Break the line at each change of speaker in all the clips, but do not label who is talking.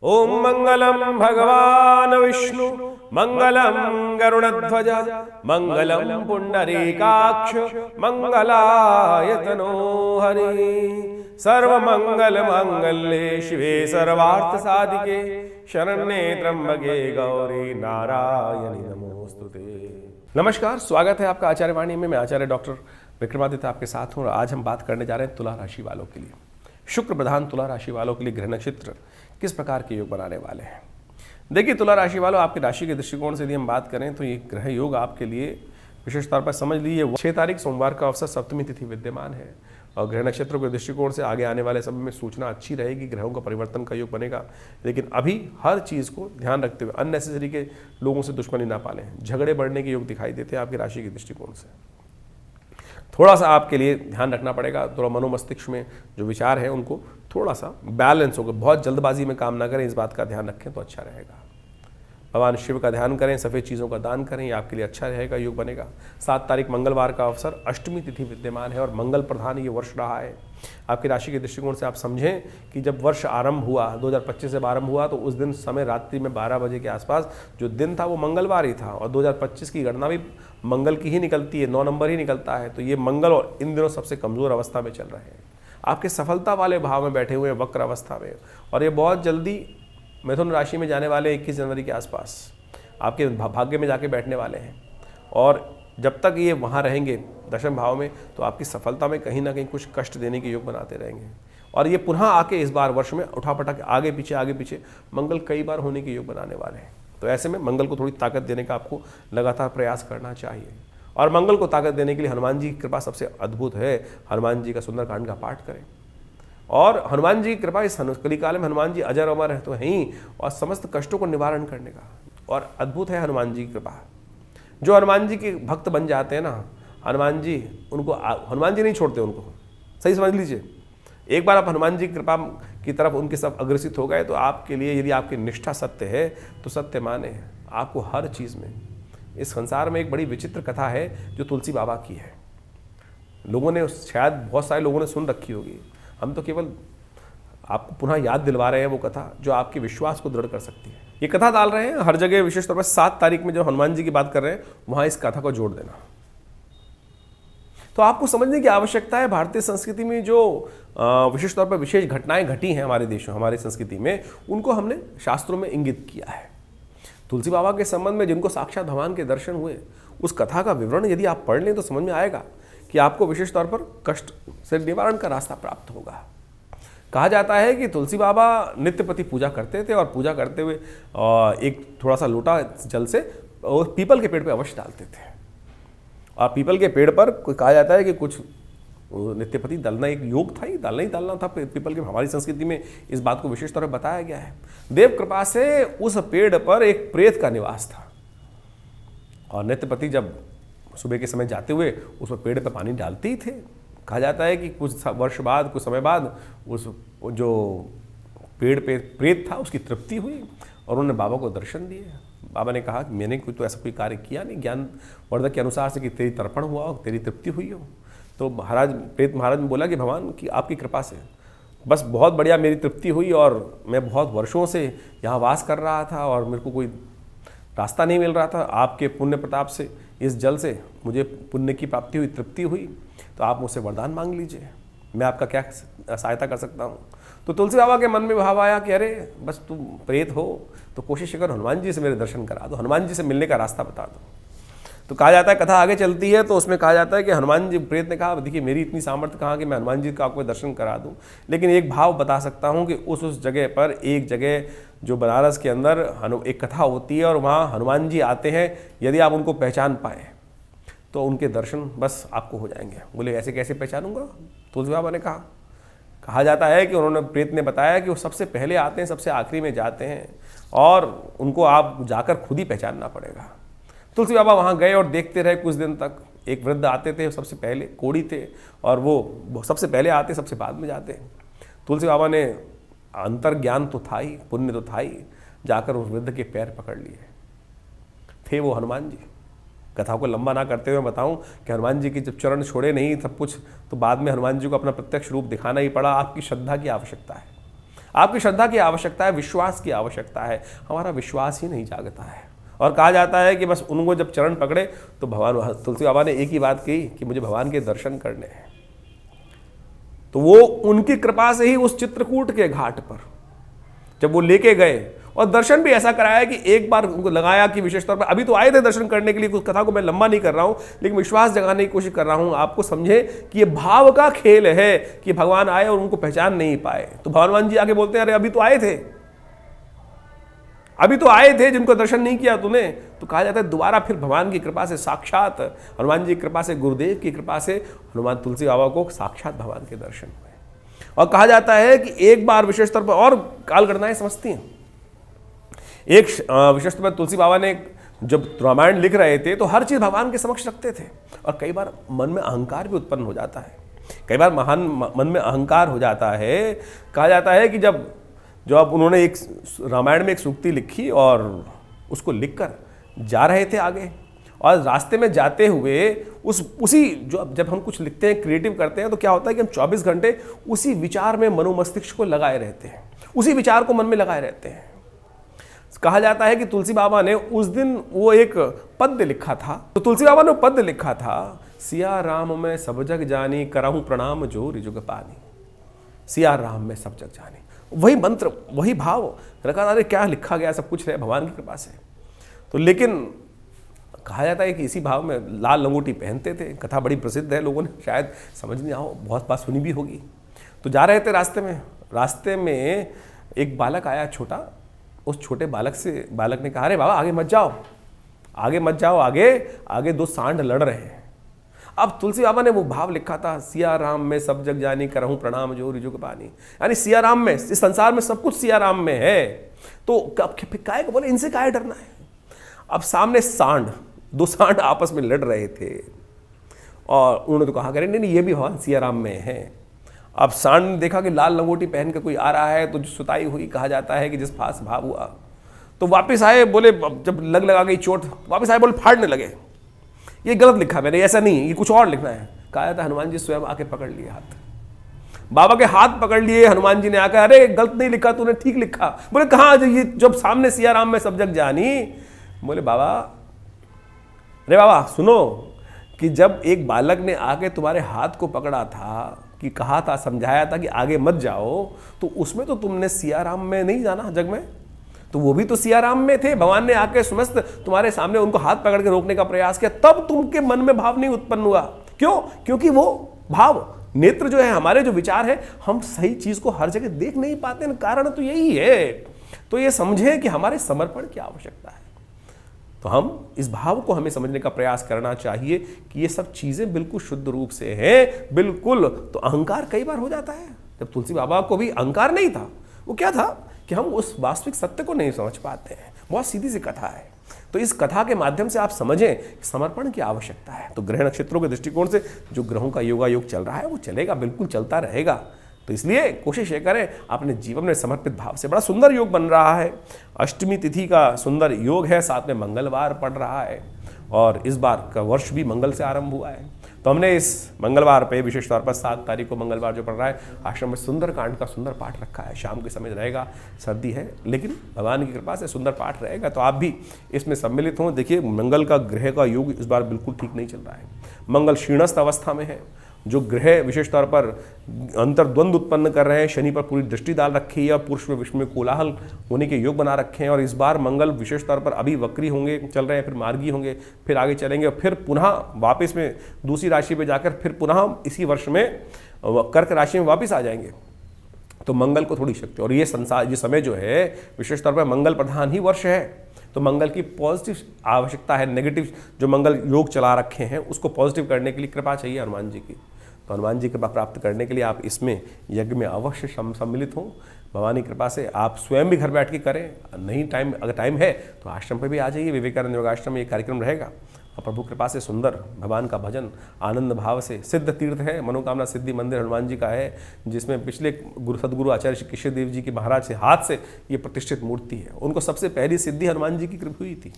ओम मंगलम भगवान विष्णु मंगलम गरुड़ध्वज मंगलम पुंडरीकाक्ष मंगलायतनो हरि। सर्वमंगल मांगल्ये शिवे सर्वार्थ साधिके शरण्ये त्र्यंबके गौरी नारायणी नमोस्तुते। नमस्कार, स्वागत है आपका आचार्य वाणी में। मैं आचार्य डॉक्टर विक्रमादित्य आपके साथ हूँ और आज हम बात करने जा रहे हैं तुला राशि वालों के लिए। शुक्र प्रधान तुला राशि वालों के लिए ग्रह नक्षत्र किस प्रकार के योग बनाने वाले हैं। देखिए, तुला राशि वालों, आपकी राशि के दृष्टिकोण से यदि हम बात करें तो ये ग्रह योग आपके लिए विशेष तौर पर समझ लीजिए 6 तारीख सोमवार का अवसर सप्तमी तिथि विद्यमान है और ग्रह नक्षत्रों के दृष्टिकोण से आगे आने वाले समय में सूचना अच्छी रहेगी, ग्रहों का परिवर्तन का योग बनेगा। लेकिन अभी हर चीज़ को ध्यान रखते हुए अननेसेसरी के लोगों से दुश्मनी ना पालें। झगड़े बढ़ने के योग दिखाई देते हैं आपकी राशि के दृष्टिकोण से। थोड़ा सा आपके लिए ध्यान रखना पड़ेगा, थोड़ा मनोमस्तिष्क में जो विचार है उनको थोड़ा सा बैलेंस होगा। बहुत जल्दबाजी में काम ना करें, इस बात का ध्यान रखें तो अच्छा रहेगा। भगवान शिव का ध्यान करें, सफ़ेद चीज़ों का दान करें, ये आपके लिए अच्छा रहेगा, योग बनेगा। 7 तारीख मंगलवार का अवसर अष्टमी तिथि विद्यमान है और मंगल प्रधान ये वर्ष रहा है। आपकी राशि के दृष्टिकोण से आप समझें कि जब वर्ष आरंभ हुआ 2025 से आरंभ हुआ तो उस दिन समय रात्रि में 12 बजे के आसपास जो दिन था वो मंगलवार ही था और 2025 की गणना भी मंगल की ही निकलती है, 9 नंबर ही निकलता है। तो ये मंगल और इन दिनों सबसे कमज़ोर अवस्था में चल रहे हैं। आपके सफलता वाले भाव में बैठे हुए हैं वक्र अवस्था में और ये बहुत जल्दी मिथुन राशि में जाने वाले 21 जनवरी के आसपास आपके भाग्य में जाके बैठने वाले हैं। और जब तक ये वहाँ रहेंगे दशम भाव में तो आपकी सफलता में कहीं ना कहीं कुछ कष्ट देने के योग बनाते रहेंगे। और ये पुनः आके इस बार वर्ष में उठापटा के आगे पीछे मंगल कई बार होने के योग बनाने वाले हैं। तो ऐसे में मंगल को थोड़ी ताकत देने का आपको लगातार प्रयास करना चाहिए। और मंगल को ताकत देने के लिए हनुमान जी की कृपा सबसे अद्भुत है। हनुमान जी का सुंदरकांड का पाठ करें और हनुमान जी की कृपा इस कलिकाल में हनुमान जी अजर अमर है तो हैं ही और समस्त कष्टों को निवारण करने का। और अद्भुत है हनुमान जी की कृपा। जो हनुमान जी के भक्त बन जाते हैं ना, हनुमान जी नहीं छोड़ते उनको। सही समझ लीजिए, एक बार आप हनुमान जी की कृपा की तरफ उनके सब अग्रसित हो गए तो आपके लिए, यदि आपकी निष्ठा सत्य है तो सत्य माने आपको हर चीज़ में। इस संसार में एक बड़ी विचित्र कथा है जो तुलसी बाबा की है। लोगों ने, शायद बहुत सारे लोगों ने सुन रखी होगी, हम तो केवल आपको पुनः याद दिलवा रहे हैं वो कथा जो आपके विश्वास को दृढ़ कर सकती है। ये कथा डाल रहे हैं हर जगह, विशेष तौर पर 7 तारीख में जो हनुमान जी की बात कर रहे हैं वहाँ इस कथा को जोड़ देना। तो आपको समझने की आवश्यकता है भारतीय संस्कृति में जो विशेष तौर पर विशेष घटनाएं घटी हैं हमारे देश में, हमारी संस्कृति में, उनको हमने शास्त्रों में इंगित किया है। तुलसी बाबा के संबंध में जिनको साक्षात भगवान के दर्शन हुए, उस कथा का विवरण यदि आप पढ़ लें तो समझ में आएगा कि आपको विशेष तौर पर कष्ट से निवारण का रास्ता प्राप्त होगा। कहा जाता है कि तुलसी बाबा नित्य प्रति पूजा करते थे और पूजा करते हुए एक थोड़ा सा लोटा जल से पीपल के पेड़ पे अवश्य डालते थे। और पीपल के पेड़ पर कहा जाता है कि कुछ नित्य प्रति डालना एक योग था, ही डालना ही डालना था पीपल के। हमारी संस्कृति में इस बात को विशेष तौर पर बताया गया है। देव कृपा से उस पेड़ पर एक प्रेत का निवास था और नित्य प्रति जब सुबह के समय जाते हुए उस पर पेड़ पर पानी डालते ही थे। कहा जाता है कि कुछ वर्ष बाद, कुछ समय बाद उस जो पेड़ पे प्रेत था उसकी तृप्ति हुई और उन्होंने बाबा को दर्शन दिए। बाबा ने कहा कि मैंने तो ऐसा कोई कार्य किया नहीं, ज्ञान वर्धक के अनुसार से कि तेरी तर्पण हुआ हो, तेरी तृप्ति हुई हो। तो प्रेत महाराज ने बोला कि भगवान की आपकी कृपा से बस बहुत बढ़िया मेरी तृप्ति हुई और मैं बहुत वर्षों से यहाँ वास कर रहा था और मेरे को कोई रास्ता नहीं मिल रहा था। आपके पुण्य प्रताप से, इस जल से मुझे पुण्य की प्राप्ति हुई, तृप्ति हुई। तो आप मुझसे वरदान मांग लीजिए, मैं आपका क्या सहायता कर सकता हूँ। तो तुलसी बाबा के मन में भाव आया कि अरे बस तुम प्रेत हो तो कोशिश कर हनुमान जी से मेरे दर्शन करा दो, हनुमान जी से मिलने का रास्ता बता दो। तो कहा जाता है, कथा आगे चलती है तो उसमें कहा जाता है कि हनुमान जी, प्रेत ने कहा देखिए मेरी इतनी सामर्थ्य कहाँ कि मैं हनुमान जी का आपको दर्शन करा दूँ, लेकिन एक भाव बता सकता हूँ कि उस जगह पर, एक जगह जो बनारस के अंदर एक कथा होती है और वहाँ हनुमान जी आते हैं। यदि आप उनको पहचान पाए तो उनके दर्शन बस आपको हो जाएंगे। बोले ऐसे कैसे पहचानूंगा? तुलसी बाबा ने कहा जाता है कि उन्होंने, प्रेत ने बताया कि वो सबसे पहले आते हैं, सबसे आखिरी में जाते हैं और उनको आप जाकर खुद ही पहचानना पड़ेगा। तुलसी बाबा वहाँ गए और देखते रहे कुछ दिन तक। एक वृद्ध आते थे, सबसे पहले कोढ़ी थे और वो सबसे पहले आते, सबसे बाद में जाते। तुलसी बाबा ने, अंतर ज्ञान तो था ही, पुण्य तो था ही, जाकर उस वृद्ध के पैर पकड़ लिए। थे वो हनुमान जी। कथा को लंबा ना करते हुए बताऊं कि हनुमान जी की जब चरण छोड़े नहीं सब कुछ, तो बाद में हनुमान जी को अपना प्रत्यक्ष रूप दिखाना ही पड़ा। आपकी श्रद्धा की आवश्यकता है। आपकी श्रद्धा की आवश्यकता है, विश्वास की आवश्यकता है। हमारा विश्वास ही नहीं जागता है। और कहा जाता है कि बस उनको जब चरण पकड़े तो भगवान, तुलसी बाबा ने एक ही बात कही कि मुझे भगवान के दर्शन करने हैं। तो वो उनकी कृपा से ही उस चित्रकूट के घाट पर जब वो लेके गए और दर्शन भी ऐसा कराया कि एक बार उनको लगाया कि विशेष तौर पर अभी तो आए थे दर्शन करने के लिए, कुछ कथा को मैं लंबा नहीं कर रहा हूं, लेकिन विश्वास जगाने की कोशिश कर रहा हूं आपको समझे कि ये भाव का खेल है कि भगवान आए और उनको पहचान नहीं पाए। तो भगवान जी आके बोलते हैं, अरे अभी तो आए थे, अभी तो आए थे, जिनको दर्शन नहीं किया तूने। तो कहा जाता है दोबारा फिर भगवान की कृपा से, साक्षात हनुमान जी की कृपा से, गुरुदेव की कृपा से हनुमान तुलसी बाबा को साक्षात भगवान के दर्शन हुए। और कहा जाता है कि एक बार विशेष तौर पर और काल गणनाएं समझती हैं। एक विशेष तौर पर तुलसी बाबा ने जब रामायण लिख रहे थे तो हर चीज भगवान के समक्ष रखते थे। और कई बार मन में अहंकार भी उत्पन्न हो जाता है, कई बार मन में अहंकार हो जाता है। कहा जाता है कि जब अब उन्होंने एक रामायण में एक सूक्ति लिखी और उसको लिखकर जा रहे थे आगे, और रास्ते में जाते हुए उसी जो जब हम कुछ लिखते हैं, क्रिएटिव करते हैं, तो क्या होता है कि हम 24 घंटे उसी विचार में मनोमस्तिष्क को लगाए रहते हैं, उसी विचार को मन में लगाए रहते हैं। कहा जाता है कि तुलसी बाबा ने उस दिन वो एक पद्य लिखा था। तो तुलसी बाबा ने पद्य लिखा था, सिया राम में सब जग जानी, करहूं प्रणाम जो रिजुग पानी। सिया राम में सब जग जानी, वही मंत्र, वही भाव रखा। अरे क्या लिखा गया, सब कुछ है भगवान की कृपा से। तो लेकिन कहा जाता है कि इसी भाव में लाल लंगोटी पहनते थे। कथा बड़ी प्रसिद्ध है, लोगों ने शायद समझ नहीं आओ, बहुत बात सुनी भी होगी। तो जा रहे थे रास्ते में एक बालक आया छोटा। उस छोटे बालक ने कहा, अरे बाबा आगे मत जाओ, आगे मत जाओ, आगे दो सांड लड़ रहे हैं। अब तुलसी बाबा ने वो भाव लिखा था, सिया राम में सब जग जानी, करहूं प्रणाम जो रिजुग पानी। यानी सिया राम में, इस संसार में सब कुछ सिया राम में है। तो काय को बोले, इनसे काय डरना है। अब सामने दो सांड आपस में लड़ रहे थे और उन्होंने तो कहा, करे नहीं ये भी भगवान सिया राम में है। अब सांड ने देखा कि लाल लंगोटी पहन के कोई आ रहा है, तो जो सुताई हुई, कहा जाता है कि जिस पास भाव हुआ तो वापस आए, बोले जब लगा गई चोट, वापस आए, बोले फाड़ने लगे, ये गलत लिखा मैंने, ऐसा नहीं, ये कुछ और लिखना है। कहा जाता है हनुमान जी स्वयं आके पकड़ लिए हाथ, बाबा के हाथ पकड़ लिए। हनुमान जी ने आकर, अरे गलत नहीं लिखा तूने, ठीक लिखा। बोले कहाँ, ये जब सामने सिया राम में सब जग जानी। बोले बाबा, अरे बाबा सुनो, कि जब एक बालक ने आके तुम्हारे हाथ को पकड़ा था, कि कहा था, समझाया था कि आगे मत जाओ, तो उसमें तो तुमने सिया राम में नहीं जाना जग में, तो वो भी तो सिया राम में थे। भगवान ने आके समस्त तुम्हारे सामने उनको हाथ पकड़ के रोकने का प्रयास किया, तब तुमके मन में भाव नहीं उत्पन्न हुआ। क्यों? क्योंकि वो भाव, नेत्र जो है, हमारे जो विचार है, हम सही चीज को हर जगह देख नहीं पाते, कारण तो यही है। तो ये समझे कि हमारे समर्पण की आवश्यकता है। तो हम इस भाव को हमें समझने का प्रयास करना चाहिए कि ये सब चीजें बिल्कुल शुद्ध रूप से हैं, बिल्कुल। तो अहंकार कई बार हो जाता है। जब तुलसी बाबा को भी अहंकार नहीं था, वो क्या था कि हम उस वास्तविक सत्य को नहीं समझ पाते हैं। बहुत सीधी सी कथा है। तो इस कथा के माध्यम से आप समझें समर्पण की आवश्यकता है। तो ग्रह नक्षत्रों के दृष्टिकोण से जो ग्रहों का योगायोग चल रहा है वो चलेगा, बिल्कुल चलता रहेगा। तो इसलिए कोशिश ये करें अपने जीवन में समर्पित भाव से। बड़ा सुंदर योग बन रहा है, अष्टमी तिथि का सुंदर योग है, साथ में मंगलवार पड़ रहा है और इस बार का वर्ष भी मंगल से आरंभ हुआ है। तो हमने इस मंगलवार पे विशेष तौर पर 7 तारीख को मंगलवार जो पड़ रहा है, आश्रम में सुंदर कांड का सुंदर पाठ रखा है। शाम के समय रहेगा, सर्दी है, लेकिन भगवान की कृपा से सुंदर पाठ रहेगा। तो आप भी इसमें सम्मिलित हों। देखिए, मंगल का ग्रह का योग इस बार बिल्कुल ठीक नहीं चल रहा है। मंगल क्षीणस्थ अवस्था में है। जो ग्रह विशेष तौर पर अंतर्द्वंद उत्पन्न कर रहे हैं, शनि पर पूरी दृष्टि डाल रखी है और पुरुष में विश्व में कोलाहल होने के योग बना रखे हैं। और इस बार मंगल विशेष तौर पर अभी वक्री होंगे, चल रहे हैं, फिर मार्गी होंगे, फिर आगे चलेंगे और फिर पुनः वापस में दूसरी राशि पे जाकर फिर पुनः इसी वर्ष में कर्क राशि में वापस आ जाएंगे। तो मंगल को थोड़ी शक्ति, और ये संसार, ये समय जो है विशेष तौर पर मंगल प्रधान ही वर्ष है। तो मंगल की पॉजिटिव आवश्यकता है। नेगेटिव जो मंगल योग चला रखे हैं उसको पॉजिटिव करने के लिए कृपा चाहिए हनुमान जी की। तो हनुमान जी की कृपा प्राप्त करने के लिए आप इसमें यज्ञ में अवश्य सम्मिलित हों। भगवान की कृपा से आप स्वयं भी घर बैठ के करें, नहीं टाइम, अगर टाइम है तो आश्रम पे भी आ जाइए। विवेकानंद योगाश्रम में ये कार्यक्रम रहेगा और प्रभु कृपा से सुंदर भगवान का भजन आनंद भाव से। सिद्ध तीर्थ है, मनोकामना सिद्धि मंदिर हनुमान जी का है, जिसमें पिछले सदगुरु आचार्य श्री कृष्ण देव जी के महाराज से हाथ से ये प्रतिष्ठित मूर्ति है। उनको सबसे पहली सिद्धि हनुमान जी की कृपा हुई थी।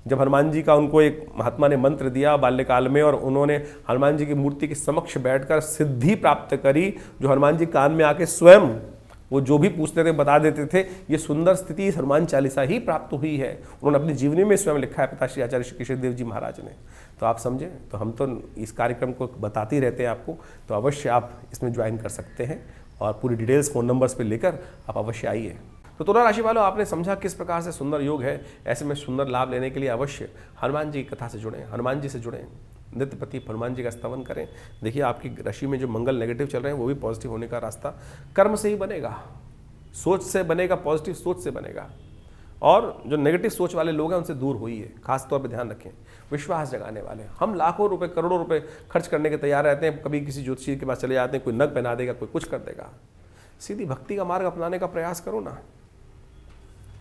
जब हनुमान जी का उनको एक महात्मा ने मंत्र दिया बाल्यकाल में, और उन्होंने हनुमान जी की मूर्ति के समक्ष बैठकर सिद्धि प्राप्त करी, जो हनुमान जी कान में आके स्वयं वो जो भी पूछते थे बता देते थे। ये सुंदर स्थिति इस हनुमान चालीसा ही प्राप्त हुई है। उन्होंने अपनी जीवनी में स्वयं लिखा है पिता श्री आचार्य श्री कृष्ण देव जी महाराज ने। तो आप समझे, तो हम तो इस कार्यक्रम को बताते ही रहते हैं आपको, तो अवश्य आप इसमें ज्वाइन कर सकते हैं और पूरी डिटेल्स फ़ोन नंबर्स पर लेकर आप अवश्य आइए। तो तुला राशि वालों, आपने समझा किस प्रकार से सुंदर योग है। ऐसे में सुंदर लाभ लेने के लिए अवश्य हनुमान जी की कथा से जुड़ें, हनुमान जी से जुड़ें, नित्य प्रति हनुमान जी का स्तवन करें। देखिए आपकी राशि में जो मंगल नेगेटिव चल रहे हैं वो भी पॉजिटिव होने का रास्ता कर्म से ही बनेगा, सोच से बनेगा, पॉजिटिव सोच से बनेगा। और जो नेगेटिव सोच वाले लोग हैं उनसे दूर होइए, खास तौर पे ध्यान रखें। विश्वास जगाने वाले, हम लाखों रुपए करोड़ों रुपए खर्च करने के तैयार रहते हैं, कभी किसी ज्योतिषी के पास चले जाते हैं, कोई नग पहना देगा, कोई कुछ कर देगा। सीधी भक्ति का मार्ग अपनाने का प्रयास करो ना,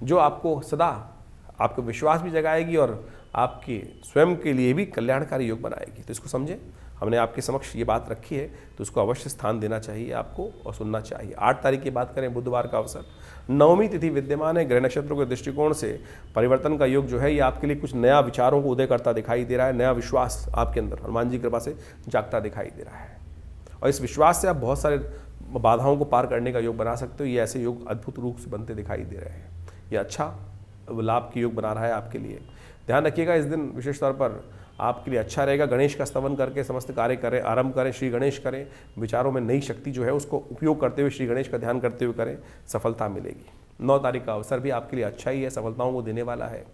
जो आपको सदा आपको विश्वास भी जगाएगी और आपके स्वयं के लिए भी कल्याणकारी योग बनाएगी। तो इसको समझें, हमने आपके समक्ष ये बात रखी है तो उसको अवश्य स्थान देना चाहिए आपको और सुनना चाहिए। 8 तारीख की बात करें, बुधवार का अवसर, 9वीं तिथि विद्यमान है। ग्रह नक्षत्रों के दृष्टिकोण से परिवर्तन का योग जो है ये आपके लिए कुछ नया विचारों को उदय करता दिखाई दे रहा है। नया विश्वास आपके अंदर हनुमान जी की कृपा से जागता दिखाई दे रहा है और इस विश्वास से आप बहुत सारे बाधाओं को पार करने का योग बना सकते हो। ये ऐसे योग अद्भुत रूप से बनते दिखाई दे रहे हैं। ये अच्छा लाभ की योग बना रहा है आपके लिए। ध्यान रखिएगा, इस दिन विशेष तौर पर आपके लिए अच्छा रहेगा। गणेश का स्तवन करके समस्त कार्य करें, आरंभ करें, श्री गणेश करें। विचारों में नई शक्ति जो है उसको उपयोग करते हुए श्री गणेश का ध्यान करते हुए करें, सफलता मिलेगी। 9 तारीख का अवसर भी आपके लिए अच्छा ही है, सफलताओं को देने वाला है।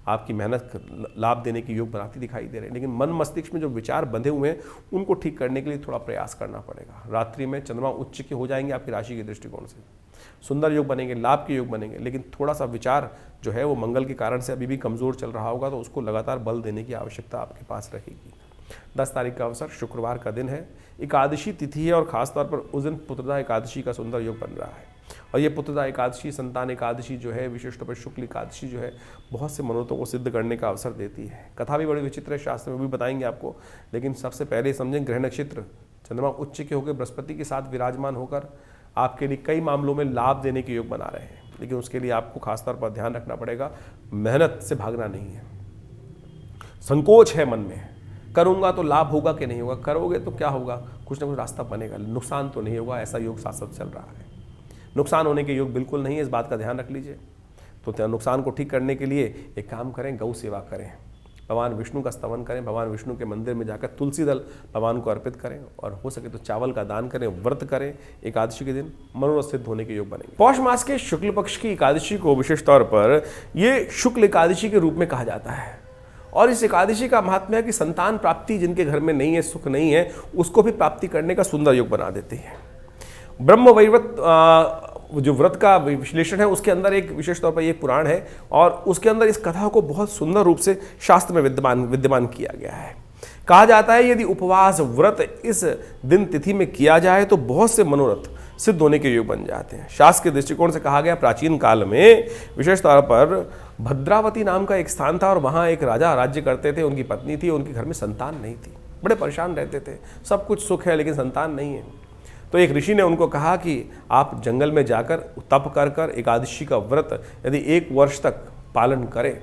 आपकी मेहनत लाभ देने की योग बनाती दिखाई दे रहे हैं, लेकिन मन मस्तिष्क में जो विचार बंधे हुए हैं उनको ठीक करने के लिए थोड़ा प्रयास करना पड़ेगा। रात्रि में चंद्रमा उच्च के हो जाएंगे आपकी राशि के दृष्टिकोण से, सुंदर योग बनेंगे, लाभ के योग बनेंगे, लेकिन थोड़ा सा विचार जो है वो मंगल के कारण से अभी भी कमज़ोर चल रहा होगा, तो उसको लगातार बल देने की आवश्यकता आपके पास रहेगी। 10 तारीख का अवसर शुक्रवार का दिन है, एकादशी तिथि है और खासतौर पर उस दिन पुत्रदा एकादशी का सुंदर योग बन रहा है। और ये पुत्रदा एकादशी, संतान एकादशी जो है, विशेष तौर पर शुक्ल एकादशी जो है, बहुत से मनोरथों को सिद्ध करने का अवसर देती है। कथा भी बड़ी विचित्र है, शास्त्र में भी बताएंगे आपको, लेकिन सबसे पहले समझें ग्रह नक्षत्र चंद्रमा उच्च के होकर बृहस्पति के साथ विराजमान होकर आपके लिए कई मामलों में लाभ देने के योग बना रहे हैं। लेकिन उसके लिए आपको खासतौर पर ध्यान रखना पड़ेगा, मेहनत से भागना नहीं है। संकोच है मन में, करूंगा तो लाभ होगा कि नहीं होगा, करोगे तो क्या होगा, कुछ ना कुछ रास्ता बनेगा, नुकसान तो नहीं होगा, ऐसा योग साथ साथ चल रहा है। नुकसान होने के योग बिल्कुल नहीं है, इस बात का ध्यान रख लीजिए। तो नुकसान को ठीक करने के लिए एक काम करें, गौ सेवा करें, भगवान विष्णु का स्तवन करें, भगवान विष्णु के मंदिर में जाकर तुलसी दल भगवान को अर्पित करें और हो सके तो चावल का दान करें, व्रत करें। एकादशी के दिन मनोरथ सिद्ध होने के योग बनेंगे। पौष मास के शुक्ल पक्ष की एकादशी को विशेष तौर पर ये शुक्ल एकादशी के रूप में कहा जाता है और इस एकादशी का महात्म्य है कि संतान प्राप्ति जिनके घर में नहीं है, सुख नहीं है, उसको भी प्राप्ति करने का सुंदर योग बना देती है। ब्रह्म वैवर्त जो व्रत का विश्लेषण है उसके अंदर एक विशेष तौर पर एक पुराण है और उसके अंदर इस कथा को बहुत सुंदर रूप से शास्त्र में विद्यमान किया गया है। कहा जाता है यदि उपवास व्रत इस दिन तिथि में किया जाए तो बहुत से मनोरथ सिद्ध होने के योग बन जाते हैं। शास्त्र के दृष्टिकोण से कहा गया, प्राचीन काल में विशेष तौर पर भद्रावती नाम का एक स्थान था और वहाँ एक राजा राज्य करते थे, उनकी पत्नी थी, उनके घर में संतान नहीं थी, बड़े परेशान रहते थे, सब कुछ सुख है लेकिन संतान नहीं है। तो एक ऋषि ने उनको कहा कि आप जंगल में जाकर तप कर कर एकादशी का व्रत यदि 1 वर्ष तक पालन करें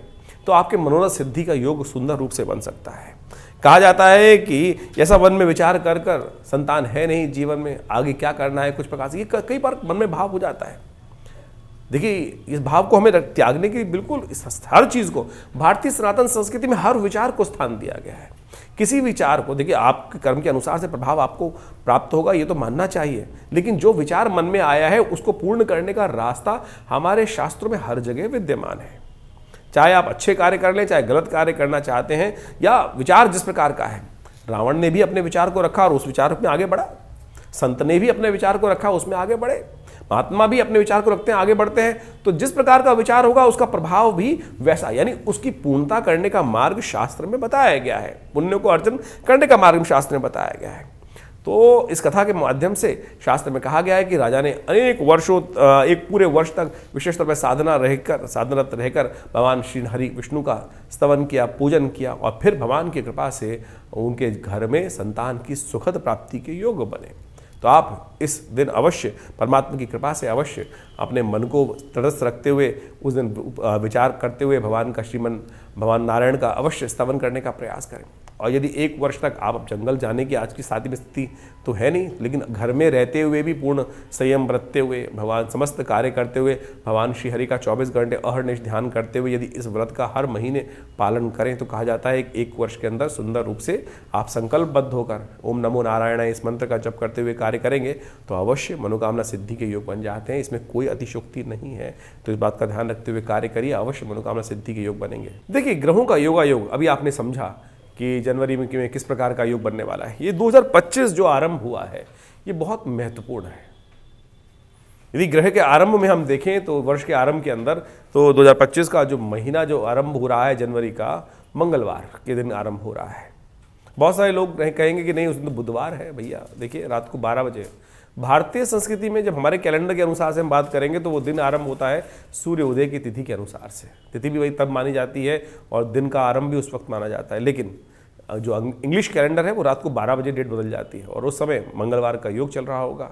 तो आपके मनोरथ सिद्धि का योग सुंदर रूप से बन सकता है। कहा जाता है कि ऐसा वन में विचार कर कर संतान है नहीं, जीवन में आगे क्या करना है, कुछ प्रकार से ये कई बार मन में भाव हो जाता है। देखिए इस भाव को हमें त्यागने की बिल्कुल हर चीज़ को, भारतीय सनातन संस्कृति में हर विचार को स्थान दिया गया है। किसी विचार को, देखिए आपके कर्म के अनुसार से प्रभाव आपको प्राप्त होगा ये तो मानना चाहिए, लेकिन जो विचार मन में आया है उसको पूर्ण करने का रास्ता हमारे शास्त्रों में हर जगह विद्यमान है। चाहे आप अच्छे कार्य कर लें, चाहे गलत कार्य करना चाहते हैं, या विचार जिस प्रकार का है, रावण ने भी अपने विचार को रखा और उस विचार में आगे बढ़ा, संत ने भी अपने विचार को रखा, उसमें आगे बढ़े, महात्मा भी अपने विचार को रखते हैं, आगे बढ़ते हैं। तो जिस प्रकार का विचार होगा उसका प्रभाव भी वैसा, यानी उसकी पूर्णता करने का मार्ग शास्त्र में बताया गया है, पुण्य को अर्जन करने का मार्ग शास्त्र में बताया गया है। तो इस कथा के माध्यम से शास्त्र में कहा गया है कि राजा ने अनेक वर्षों, एक पूरे वर्ष तक विशेष तौर पर साधनरत रहकर भगवान श्री हरि विष्णु का स्तवन किया, पूजन किया और फिर भगवान की कृपा से उनके घर में संतान की सुखद प्राप्ति के योग बने। तो आप इस दिन अवश्य परमात्मा की कृपा से अवश्य अपने मन को तटस्थ रखते हुए उस दिन विचार करते हुए भगवान नारायण का अवश्य स्तवन करने का प्रयास करें। और यदि 1 वर्ष तक आप जंगल जाने की आज की साथी में स्थिति तो है नहीं, लेकिन घर में रहते हुए भी पूर्ण संयम बरतते हुए, भगवान समस्त कार्य करते हुए, भगवान श्री हरि का 24 घंटे अहर्निश ध्यान करते हुए यदि इस व्रत का हर महीने पालन करें तो कहा जाता है कि 1 वर्ष के अंदर सुंदर रूप से आप संकल्पबद्ध होकर ओम नमो नारायण इस मंत्र का जप करते हुए कार्य करेंगे तो अवश्य मनोकामना सिद्धि के योग बन जाते हैं। इसमें कोई अतिशोक्ति नहीं है, तो इस बात का ध्यान रखते हुए कार्य करिए, अवश्य मनोकामना सिद्धि के योग बनेंगे। देखिए, ग्रहों का योगा योग अभी आपने समझा कि जनवरी में किस प्रकार का योग बनने वाला है। ये 2025 जो आरंभ हुआ है ये बहुत महत्वपूर्ण है। यदि ग्रह के आरंभ में हम देखें तो वर्ष के आरंभ के अंदर तो 2025 का जो महीना जो आरंभ हो रहा है जनवरी का, मंगलवार के दिन आरंभ हो रहा है। बहुत सारे लोग कहेंगे कि नहीं उस दिन तो बुधवार है। भैया देखिए, रात को 12 बजे भारतीय संस्कृति में जब हमारे कैलेंडर के अनुसार से हम बात करेंगे तो वो दिन आरंभ होता है सूर्य उदय की तिथि के अनुसार से। तिथि भी वही तब मानी जाती है और दिन का आरंभ भी उस वक्त माना जाता है, लेकिन जो इंग्लिश कैलेंडर है वो रात को 12 बजे डेट बदल जाती है और उस समय मंगलवार का योग चल रहा होगा।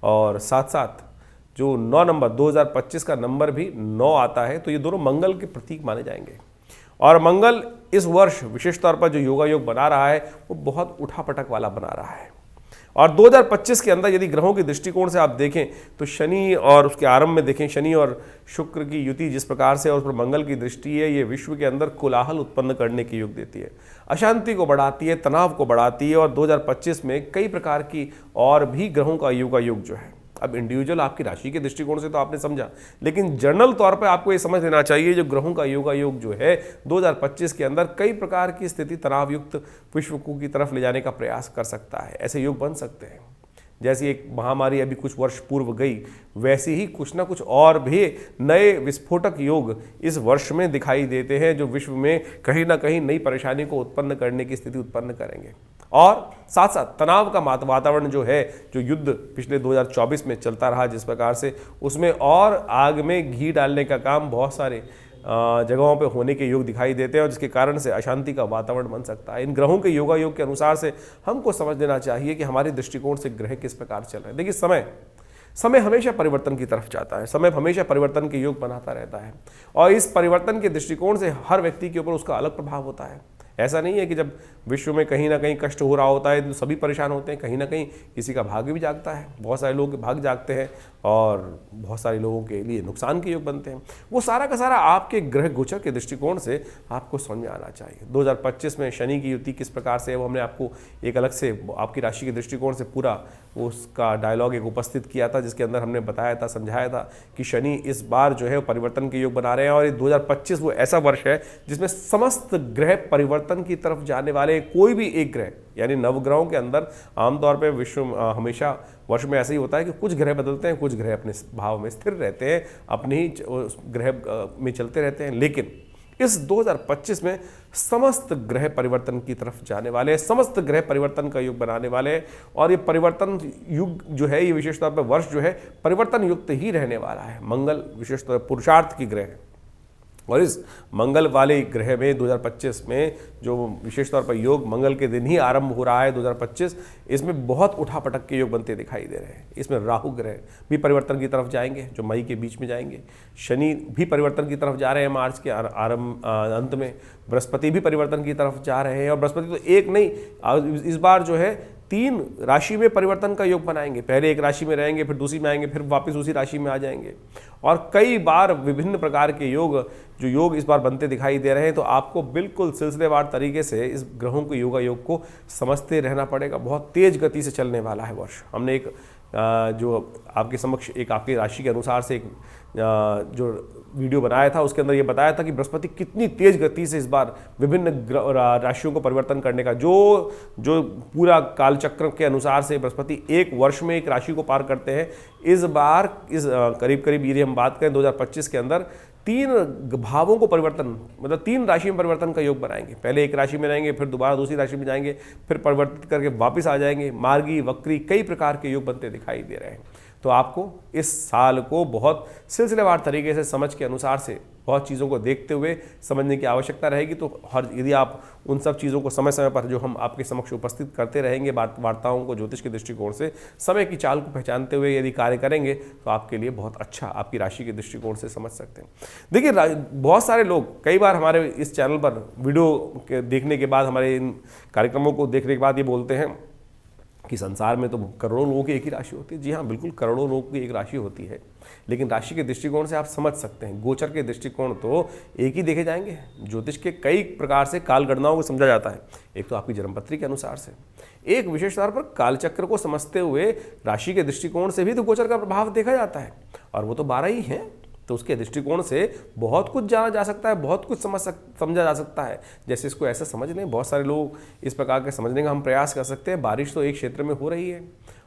और साथ साथ जो 9 नंबर 2025 का नंबर भी 9 आता है, तो ये दोनों मंगल के प्रतीक माने जाएंगे। और मंगल इस वर्ष विशेष तौर पर जो योगा योग बना रहा है वो बहुत उठापटक वाला बना रहा है। और 2025 के अंदर यदि ग्रहों के दृष्टिकोण से आप देखें तो शनि और उसके आरंभ में देखें, शनि और शुक्र की युति जिस प्रकार से और उस पर मंगल की दृष्टि है, ये विश्व के अंदर कोलाहल उत्पन्न करने की योग देती है, अशांति को बढ़ाती है, तनाव को बढ़ाती है। और 2025 में कई प्रकार की और भी ग्रहों का योगा योग जो है, अब इंडिविजुअल आपकी राशि के दृष्टिकोण से तो आपने समझा, लेकिन जनरल तौर पर आपको ये समझ लेना चाहिए जो ग्रहों का योगा योग जो है 2025 के अंदर कई प्रकार की स्थिति तनाव युक्त विश्व को की तरफ ले जाने का प्रयास कर सकता है। ऐसे योग बन सकते हैं। जैसी एक महामारी अभी कुछ वर्ष पूर्व गई, वैसे ही कुछ ना कुछ और भी नए विस्फोटक योग इस वर्ष में दिखाई देते हैं जो विश्व में कहीं ना कहीं नई परेशानी को उत्पन्न करने की स्थिति उत्पन्न करेंगे। और साथ साथ तनाव का वातावरण जो है, जो युद्ध पिछले 2024 में चलता रहा जिस प्रकार से, उसमें और आग में घी डालने का काम बहुत सारे जगहों पे होने के योग दिखाई देते हैं और जिसके कारण से अशांति का वातावरण बन सकता है। इन ग्रहों के योगा योग के अनुसार से हमको समझ लेना चाहिए कि हमारे दृष्टिकोण से ग्रह किस प्रकार चल रहे हैं। देखिए, समय हमेशा परिवर्तन की तरफ जाता है, समय हमेशा परिवर्तन के योग बनाता रहता है और इस परिवर्तन के दृष्टिकोण से हर व्यक्ति के ऊपर उसका अलग प्रभाव होता है। ऐसा नहीं है कि जब विश्व में कहीं ना कहीं कष्ट हो रहा होता है तो सभी परेशान होते हैं, कहीं ना कहीं किसी का भाग्य भी जागता है। बहुत सारे लोग भाग जागते हैं और बहुत सारे लोगों के लिए नुकसान के योग बनते हैं। वो सारा का सारा आपके ग्रह गोचर के दृष्टिकोण से आपको समझ में आना चाहिए। 2025 में शनि की युति किस प्रकार से है वो हमने आपको एक अलग से आपकी राशि के दृष्टिकोण से पूरा उसका डायलॉग एक उपस्थित किया था, जिसके अंदर हमने बताया था, समझाया था कि शनि इस बार जो है परिवर्तन के योग बना रहे हैं और ये 2025 वो ऐसा वर्ष है जिसमें समस्त ग्रह परिवर्तन की तरफ जाने वाले। कोई भी एक ग्रह, यानी नवग्रहों के अंदर आमतौर पर विश्व हमेशा वर्ष में ऐसा ही होता है कि कुछ ग्रह बदलते हैं, कुछ ग्रह अपने भाव में स्थिर रहते हैं, अपने ही ग्रह में चलते रहते हैं। लेकिन इस 2025 में समस्त ग्रह परिवर्तन की तरफ जाने वाले हैं, समस्त ग्रह परिवर्तन का युग बनाने वाले हैं और ये परिवर्तन युग जो है, ये विशेष तौर पर वर्ष जो है परिवर्तन युक्त ही रहने वाला है। मंगल विशेष तौर पर पुरुषार्थ की ग्रह है और इस मंगल वाले ग्रह में 2025 में जो विशेष तौर पर योग मंगल के दिन ही आरंभ हो रहा है 2025, इसमें बहुत उठापटक के योग बनते दिखाई दे रहे हैं। इसमें राहु ग्रह भी परिवर्तन की तरफ जाएंगे, जो मई के बीच में जाएंगे। शनि भी परिवर्तन की तरफ जा रहे हैं मार्च के अंत में। बृहस्पति भी परिवर्तन की तरफ जा रहे हैं और बृहस्पति तो एक नहीं, इस बार जो है 3 राशि में परिवर्तन का योग बनाएंगे। पहले एक राशि में रहेंगे, फिर दूसरी में आएंगे, फिर वापस उसी राशि में आ जाएंगे और कई बार विभिन्न प्रकार के योग इस बार बनते दिखाई दे रहे हैं। तो आपको बिल्कुल सिलसिलेवार तरीके से इस ग्रहों के योगा योग को समझते रहना पड़ेगा। बहुत तेज गति से चलने वाला है वर्ष। हमने एक जो आपके समक्ष एक आपकी राशि के अनुसार से एक जो वीडियो बनाया था, उसके अंदर ये बताया था कि बृहस्पति कितनी तेज गति से इस बार विभिन्न राशियों को परिवर्तन करने का जो पूरा कालचक्र के अनुसार से बृहस्पति एक वर्ष में एक राशि को पार करते हैं। इस बार इस करीब यदि हम बात करें 2025 के अंदर 3 भावों को परिवर्तन, मतलब 3 राशि में परिवर्तन का योग बनाएंगे। पहले एक राशि में रहेंगे, फिर दोबारा दूसरी राशि में जाएंगे, फिर परिवर्तित करके वापस आ जाएंगे। मार्गी, वक्री, कई प्रकार के योग बनते दिखाई दे रहे हैं। तो आपको इस साल को बहुत सिलसिलेवार तरीके से समझ के अनुसार से बहुत चीज़ों को देखते हुए समझने की आवश्यकता रहेगी। तो यदि आप उन सब चीज़ों को समय समय पर जो हम आपके समक्ष उपस्थित करते रहेंगे वार्ताओं को ज्योतिष के दृष्टिकोण से समय की चाल को पहचानते हुए यदि कार्य करेंगे तो आपके लिए बहुत अच्छा आपकी राशि के दृष्टिकोण से समझ सकते हैं। देखिए, बहुत सारे लोग कई बार हमारे इस चैनल पर वीडियो के देखने के बाद, हमारे इन कार्यक्रमों को देखने के बाद ये बोलते हैं कि संसार में तो करोड़ों लोगों की एक ही राशि होती है। जी हाँ, बिल्कुल करोड़ों लोगों की एक राशि होती है, लेकिन राशि के दृष्टिकोण से आप समझ सकते हैं। गोचर के दृष्टिकोण तो एक ही देखे जाएंगे। ज्योतिष के कई प्रकार से काल गणनाओं को समझा जाता है। एक तो आपकी जन्मपत्री के अनुसार से, एक विशेष तौर पर कालचक्र को समझते हुए राशि के दृष्टिकोण से भी तो गोचर का प्रभाव देखा जाता है, और वो तो 12 ही हैं। तो उसके दृष्टिकोण से बहुत कुछ जाना जा सकता है, बहुत कुछ समझा जा सकता है। जैसे इसको ऐसा समझ लें, बहुत सारे लोग इस प्रकार के समझने का हम प्रयास कर सकते हैं। बारिश तो एक क्षेत्र में हो रही है,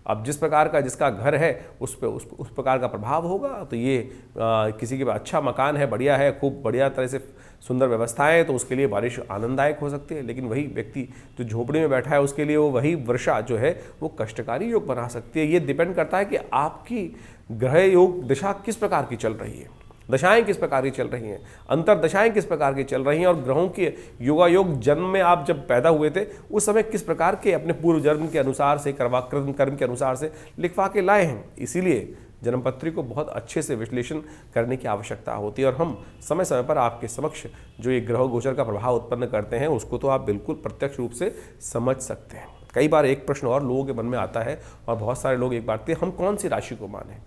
अब जिस प्रकार का जिसका घर है उस पर उस प्रकार का प्रभाव होगा। तो ये किसी के पास अच्छा मकान है, बढ़िया है, खूब बढ़िया तरह से सुंदर व्यवस्थाएं, तो उसके लिए बारिश आनंददायक हो सकती है। लेकिन वही व्यक्ति जो झोपड़ी में बैठा है उसके लिए वो वही वर्षा जो है वो कष्टकारी योग बना सकती है। ये डिपेंड करता है कि आपकी ग्रह योग दिशा किस प्रकार की चल रही है, दशाएं किस प्रकार की चल रही हैं, अंतर दशाएं किस प्रकार की चल रही हैं, और ग्रहों के योगायोग जन्म में आप जब पैदा हुए थे उस समय किस प्रकार के अपने पूर्व जन्म के अनुसार से कर्म के अनुसार से लिखवा के लाए हैं। इसीलिए जन्मपत्री को बहुत अच्छे से विश्लेषण करने की आवश्यकता होती है, और हम समय समय पर आपके समक्ष जो ये ग्रह गोचर का प्रभाव उत्पन्न करते हैं उसको तो आप बिल्कुल प्रत्यक्ष रूप से समझ सकते हैं। कई बार एक प्रश्न और लोगों के मन में आता है, और बहुत सारे लोग एक बात, हम कौन सी राशि को माने।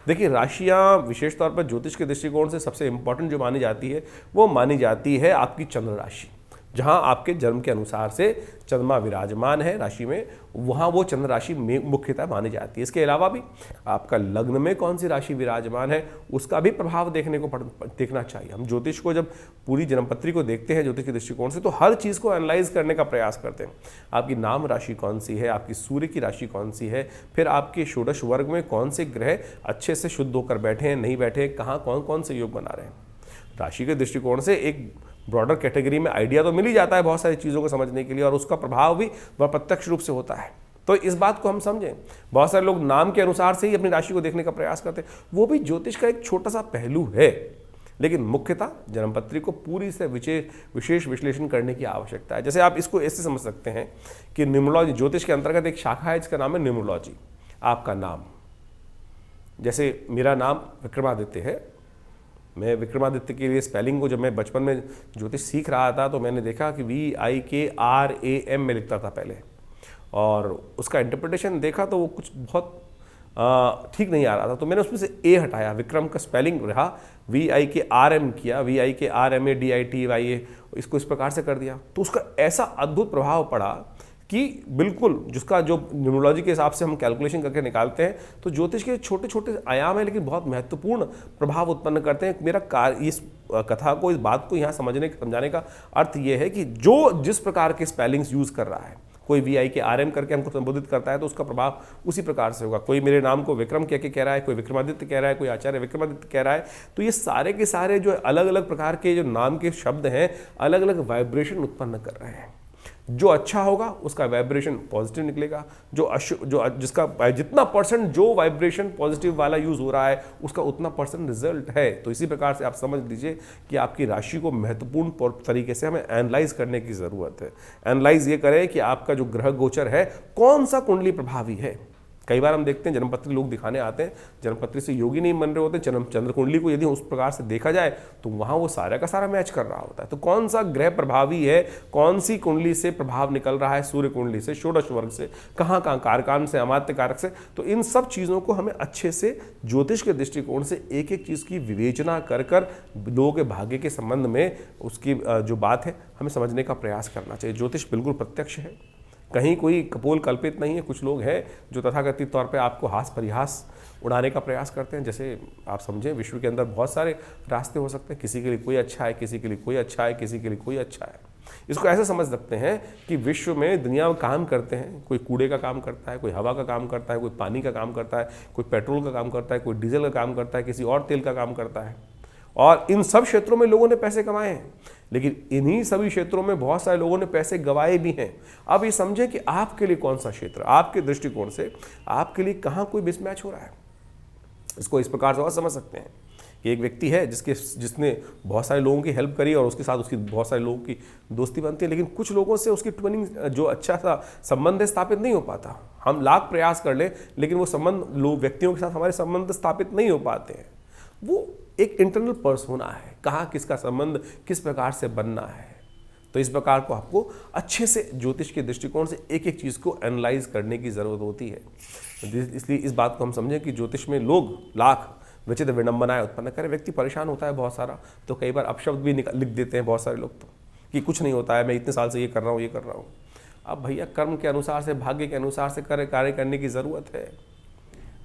देखिए, राशियां विशेष तौर पर ज्योतिष के दृष्टिकोण से सबसे इंपॉर्टेंट जो मानी जाती है वो मानी जाती है आपकी चंद्र राशि। जहां आपके जन्म के अनुसार से चंद्रमा विराजमान है राशि में, वहां वो चंद्र राशि में मुख्यतः मानी जाती है। इसके अलावा भी आपका लग्न में कौन सी राशि विराजमान है उसका भी प्रभाव देखना चाहिए। हम ज्योतिष को जब पूरी जन्मपत्री को देखते हैं ज्योतिष के दृष्टिकोण से, तो हर चीज़ को एनालाइज करने का प्रयास करते हैं। आपकी नाम राशि कौन सी है, आपकी सूर्य की राशि कौन सी है, फिर आपके षोडश वर्ग में कौन से ग्रह अच्छे से शुद्ध होकर बैठे हैं, नहीं बैठे, कहाँ कौन कौन से योग बना रहे हैं। राशि के दृष्टिकोण से एक ब्रॉडर कैटेगरी में आइडिया तो मिल ही जाता है बहुत सारी चीज़ों को समझने के लिए, और उसका प्रभाव भी वह प्रत्यक्ष रूप से होता है। तो इस बात को हम समझें। बहुत सारे लोग नाम के अनुसार से ही अपनी राशि को देखने का प्रयास करते हैं, वो भी ज्योतिष का एक छोटा सा पहलू है, लेकिन मुख्यतः जन्मपत्री को पूरी से विशेष विश्लेषण करने की आवश्यकता है। जैसे आप इसको ऐसे समझ सकते हैं कि न्यूमरोलॉजी ज्योतिष के अंतर्गत एक शाखा है जिसका नाम है न्यूमरोलॉजी। आपका नाम, जैसे मेरा नाम विक्रमादित्य है, मैं विक्रमादित्य के लिए स्पेलिंग को जब मैं बचपन में ज्योतिष सीख रहा था तो मैंने देखा कि VIKRAM में लिखता था पहले, और उसका इंटरप्रिटेशन देखा तो वो कुछ बहुत ठीक नहीं आ रहा था, तो मैंने उसमें से ए हटाया, विक्रम का स्पेलिंग रहा, VIKRM किया, VIKRMADITYA, इसको इस प्रकार से कर दिया। तो उसका ऐसा अद्भुत प्रभाव पड़ा कि बिल्कुल जिसका जो न्यूमरोलॉजी के हिसाब से हम कैलकुलेशन करके निकालते हैं, तो ज्योतिष के छोटे छोटे आयाम हैं लेकिन बहुत महत्वपूर्ण प्रभाव उत्पन्न करते हैं। मेरा कार्य इस कथा को, इस बात को यहाँ समझाने का अर्थ ये है कि जो जिस प्रकार के स्पेलिंग्स यूज़ कर रहा है, कोई VIKRM करके हमको संबोधित करता है तो उसका प्रभाव उसी प्रकार से होगा। कोई मेरे नाम को विक्रम कह रहा है, कोई विक्रमादित्य कह रहा है, कोई आचार्य विक्रमादित्य कह रहा है, तो ये सारे के सारे जो अलग अलग प्रकार के जो नाम के शब्द हैं अलग अलग वाइब्रेशन उत्पन्न कर रहे हैं। जो अच्छा होगा उसका वाइब्रेशन पॉजिटिव निकलेगा, जिसका जितना परसेंट जो वाइब्रेशन पॉजिटिव वाला यूज हो रहा है उसका उतना परसेंट रिजल्ट है। तो इसी प्रकार से आप समझ लीजिए कि आपकी राशि को महत्वपूर्ण तरीके से हमें एनालाइज करने की जरूरत है। एनालाइज ये करें कि आपका जो ग्रह गोचर है कौन सा कुंडली प्रभावी है। कई बार हम देखते हैं जन्मपत्री लोग दिखाने आते हैं, जन्मपत्री से योगी नहीं बन रहे होते, चंद्र कुंडली को यदि उस प्रकार से देखा जाए तो वहाँ वो सारा का सारा मैच कर रहा होता है। तो कौन सा ग्रह प्रभावी है, कौन सी कुंडली से प्रभाव निकल रहा है, सूर्य कुंडली से, षोडश वर्ग से, कहाँ कारकान से, अमात्य कारक से, तो इन सब चीज़ों को हमें अच्छे से ज्योतिष के दृष्टिकोण से एक एक चीज़ की विवेचना कर लोगों के भाग्य के संबंध में उसकी जो बात है हमें समझने का प्रयास करना चाहिए। ज्योतिष बिल्कुल प्रत्यक्ष है, कहीं कोई कपोल कल्पित नहीं है। कुछ लोग हैं जो तथाकथित तौर पे आपको हास परिहास उड़ाने का प्रयास करते हैं। जैसे आप समझें विश्व के अंदर बहुत सारे रास्ते हो सकते हैं, किसी के लिए कोई अच्छा है, किसी के लिए कोई अच्छा है, किसी के लिए कोई अच्छा है। इसको ऐसे समझ सकते हैं कि विश्व में दुनिया में काम करते हैं, कोई कूड़े का काम करता है, कोई हवा का काम करता है, कोई पानी का काम करता है, कोई पेट्रोल का काम करता है, कोई डीजल का काम करता है, किसी और तेल का काम करता है, और इन सब क्षेत्रों में लोगों ने पैसे कमाए हैं। लेकिन इन्हीं सभी क्षेत्रों में बहुत सारे लोगों ने पैसे गंवाए भी हैं। अब ये समझें कि आपके लिए कौन सा क्षेत्र, आपके दृष्टिकोण से आपके लिए कहाँ कोई मिसमैच हो रहा है। इसको इस प्रकार से और समझ सकते हैं कि एक व्यक्ति है जिसने बहुत सारे लोगों की हेल्प करी और उसके साथ उसकी बहुत सारे लोगों की दोस्ती बनती है, लेकिन कुछ लोगों से उसकी ट्विनिंग जो अच्छा सा संबंध है स्थापित नहीं हो पाता। हम लाख प्रयास कर लें लेकिन वो संबंध लोग व्यक्तियों के साथ हमारे संबंध स्थापित नहीं हो पाते हैं। वो एक इंटरनल पर्सोना है, कहाँ किसका संबंध किस प्रकार से बनना है। तो इस प्रकार को आपको अच्छे से ज्योतिष के दृष्टिकोण से एक एक चीज़ को एनालाइज करने की ज़रूरत होती है। इसलिए इस बात को हम समझें कि ज्योतिष में लोग लाख विचित्र विडंबनाएं उत्पन्न करें, व्यक्ति परेशान होता है बहुत सारा, तो कई बार अपशब्द भी लिख देते हैं बहुत सारे लोग तो कि कुछ नहीं होता है, मैं इतने साल से ये कर रहा हूँ ये कर रहा हूँ। अब भैया कर्म के अनुसार से, भाग्य के अनुसार से कार्य करने की ज़रूरत है।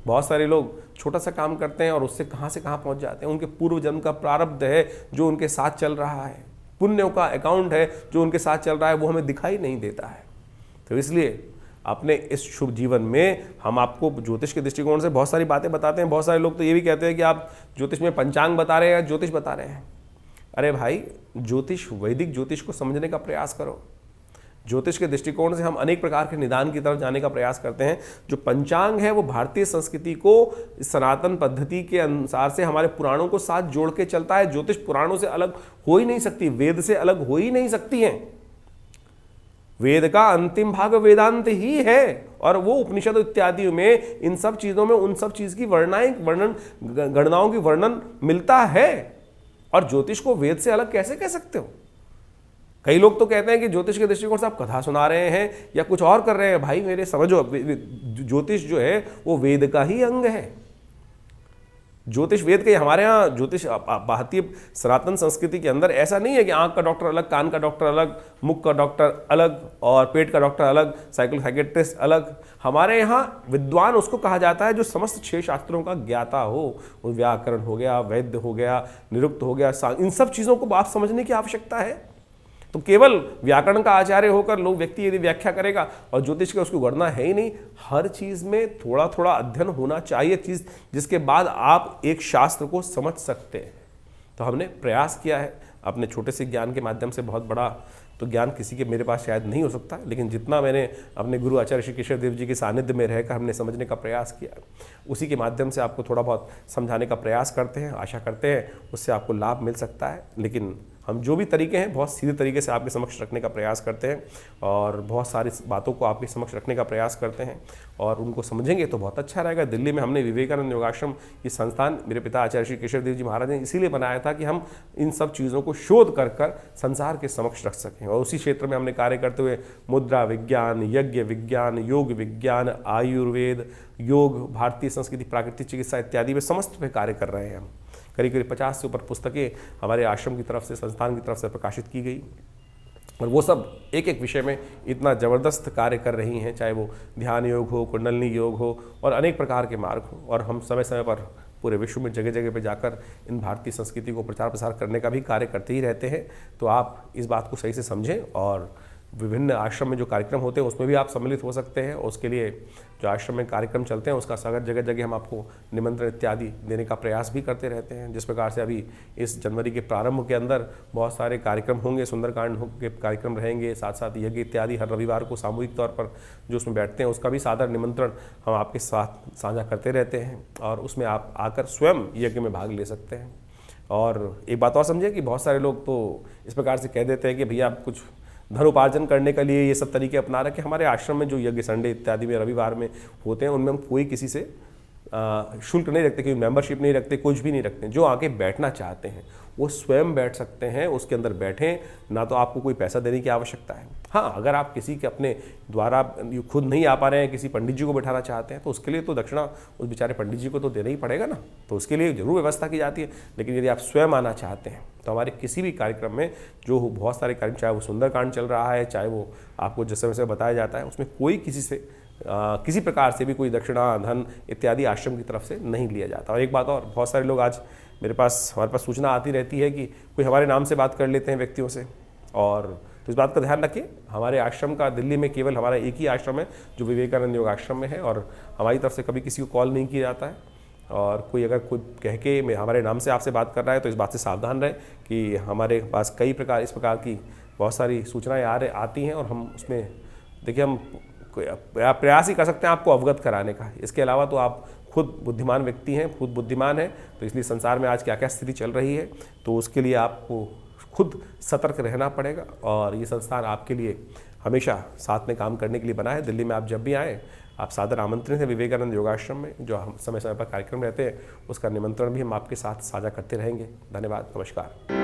बहुत सारे लोग छोटा सा काम करते हैं और उससे कहाँ से कहाँ पहुँच जाते हैं। उनके पूर्व जन्म का प्रारब्ध है जो उनके साथ चल रहा है, पुण्यों का अकाउंट है जो उनके साथ चल रहा है, वो हमें दिखाई नहीं देता है। तो इसलिए अपने इस शुभ जीवन में हम आपको ज्योतिष के दृष्टिकोण से बहुत सारी बातें बताते हैं। बहुत सारे लोग तो ये भी कहते हैं कि आप ज्योतिष में पंचांग बता रहे हैं या ज्योतिष बता रहे हैं। अरे भाई, ज्योतिष, वैदिक ज्योतिष को समझने का प्रयास करो। ज्योतिष के दृष्टिकोण से हम अनेक प्रकार के निदान की तरफ जाने का प्रयास करते हैं। जो पंचांग है वो भारतीय संस्कृति को सनातन पद्धति के अनुसार से हमारे पुराणों को साथ जोड़ के चलता है। ज्योतिष पुराणों से अलग हो ही नहीं सकती, वेद से अलग हो ही नहीं सकती है। वेद का अंतिम भाग वेदांत ही है और वो उपनिषद इत्यादि में इन सब चीजों में उन सब चीज की गणनाओं की वर्णन मिलता है। और ज्योतिष को वेद से अलग कैसे कह सकते हो? कई लोग तो कहते हैं कि ज्योतिष के दृष्टिकोण से आप कथा सुना रहे हैं या कुछ और कर रहे हैं। भाई मेरे समझो, ज्योतिष जो है वो वेद का ही अंग है। ज्योतिष वेद के, हमारे यहाँ ज्योतिष भारतीय सनातन संस्कृति के अंदर ऐसा नहीं है कि आंख का डॉक्टर अलग, कान का डॉक्टर अलग, मुख का डॉक्टर अलग और पेट का डॉक्टर अलग, साइकियाट्रिस्ट अलग। हमारे यहाँ विद्वान उसको कहा जाता है जो समस्त 6 शास्त्रों का ज्ञाता हो। व्याकरण हो गया, वैद्य हो गया, निरुक्त हो गया, इन सब चीज़ों को आप समझने की आवश्यकता है। तो केवल व्याकरण का आचार्य होकर लोग व्यक्ति यदि व्याख्या करेगा और ज्योतिष का उसको गणना है ही नहीं। हर चीज़ में थोड़ा थोड़ा अध्ययन होना चाहिए, चीज़ जिसके बाद आप एक शास्त्र को समझ सकते हैं। तो हमने प्रयास किया है अपने छोटे से ज्ञान के माध्यम से। बहुत बड़ा तो ज्ञान किसी के मेरे पास शायद नहीं हो सकता, लेकिन जितना मैंने अपने गुरु आचार्य श्री केशव देव जी के सानिध्य में रहकर हमने समझने का प्रयास किया, उसी के माध्यम से आपको थोड़ा बहुत समझाने का प्रयास करते हैं। आशा करते हैं उससे आपको लाभ मिल सकता है। लेकिन हम जो भी तरीके हैं बहुत सीधे तरीके से आपके समक्ष रखने का प्रयास करते हैं और बहुत सारी बातों को आपके समक्ष रखने का प्रयास करते हैं और उनको समझेंगे तो बहुत अच्छा रहेगा। दिल्ली में हमने विवेकानंद योगाश्रम ये संस्थान मेरे पिता आचार्य श्री केशव देव जी महाराज ने इसीलिए बनाया था कि हम इन सब चीज़ों को शोध कर कर संसार के समक्ष रख सकें। और उसी क्षेत्र में हमने कार्य करते हुए मुद्रा विज्ञान, यज्ञ विज्ञान, योग विज्ञान, आयुर्वेद, योग, भारतीय संस्कृति, प्राकृतिक चिकित्सा इत्यादि में समस्त पे कार्य कर रहे हैं हम। करीब करीब 50 से ऊपर पुस्तकें हमारे आश्रम की तरफ से, संस्थान की तरफ से प्रकाशित की गई और वो सब एक एक विषय में इतना ज़बरदस्त कार्य कर रही हैं, चाहे वो ध्यान योग हो, कुंडलनी योग हो और अनेक प्रकार के मार्ग हो। और हम समय समय पर पूरे विश्व में जगह जगह पे जाकर इन भारतीय संस्कृति को प्रचार प्रसार करने का भी कार्य करते ही रहते हैं। तो आप इस बात को सही से समझें और विभिन्न आश्रम में जो कार्यक्रम होते हैं उसमें भी आप सम्मिलित हो सकते हैं। उसके लिए जो आश्रम में कार्यक्रम चलते हैं उसका सागर जगह जगह हम आपको निमंत्रण इत्यादि देने का प्रयास भी करते रहते हैं। जिस प्रकार से अभी इस जनवरी के प्रारंभ के अंदर बहुत सारे कार्यक्रम होंगे, सुंदरकांड के कार्यक्रम रहेंगे, साथ साथ यज्ञ इत्यादि हर रविवार को सामूहिक तौर पर जो उसमें बैठते हैं उसका भी सादर निमंत्रण हम आपके साथ साझा करते रहते हैं और उसमें आप आकर स्वयं यज्ञ में भाग ले सकते हैं। और एक बात और समझिए कि बहुत सारे लोग तो इस प्रकार से कह देते हैं कि भैया आप कुछ धन उपार्जन करने के लिए ये सब तरीके अपना रहे कि हमारे आश्रम में जो यज्ञ संडे इत्यादि में रविवार में होते हैं उनमें हम कोई किसी से शुल्क नहीं रखते, कोई मेंबरशिप नहीं रखते, कुछ भी नहीं रखते। जो आके बैठना चाहते हैं वो स्वयं बैठ सकते हैं, उसके अंदर बैठें, ना तो आपको कोई पैसा देने की आवश्यकता है। हाँ, अगर आप किसी के अपने द्वारा खुद नहीं आ पा रहे हैं, किसी पंडित जी को बैठाना चाहते हैं तो उसके लिए तो दक्षिणा उस बेचारे पंडित जी को तो देना ही पड़ेगा ना, तो उसके लिए जरूर व्यवस्था की जाती है। लेकिन यदि आप स्वयं आना चाहते हैं तो हमारे किसी भी कार्यक्रम में जो बहुत सारे कार्यक्रम, चाहे वो सुंदरकांड चल रहा है, चाहे वो आपको जिस समय से बताया जाता है, उसमें कोई किसी से किसी प्रकार से भी कोई दक्षिणा, धन इत्यादि आश्रम की तरफ से नहीं लिया जाता। और एक बात और, बहुत सारे लोग आज हमारे पास सूचना आती रहती है कि कोई हमारे नाम से बात कर लेते हैं व्यक्तियों से। और तो इस बात का ध्यान रखिए, हमारे आश्रम का दिल्ली में केवल हमारा एक ही आश्रम है जो विवेकानंद योग आश्रम में है और हमारी तरफ से कभी किसी को कॉल नहीं किया जाता है। और कोई अगर कोई कह के हमारे नाम से आपसे बात कर रहा है तो इस बात से सावधान रहें कि हमारे पास कई प्रकार इस प्रकार की बहुत सारी सूचनाएँ आती हैं और हम उसमें देखिए हम प्रयास ही कर सकते हैं आपको अवगत कराने का। इसके अलावा तो आप खुद बुद्धिमान व्यक्ति हैं, खुद बुद्धिमान हैं, तो इसलिए संसार में आज क्या क्या स्थिति चल रही है, तो उसके लिए आपको खुद सतर्क रहना पड़ेगा। और ये संस्थान आपके लिए हमेशा साथ में काम करने के लिए बना है। दिल्ली में आप जब भी आएँ, आप सादर आमंत्रित हैं विवेकानंद योगाश्रम में, जो हम समय समय पर कार्यक्रम रहते हैं, उसका निमंत्रण भी हम आपके साथ साझा करते रहेंगे। धन्यवाद, नमस्कार।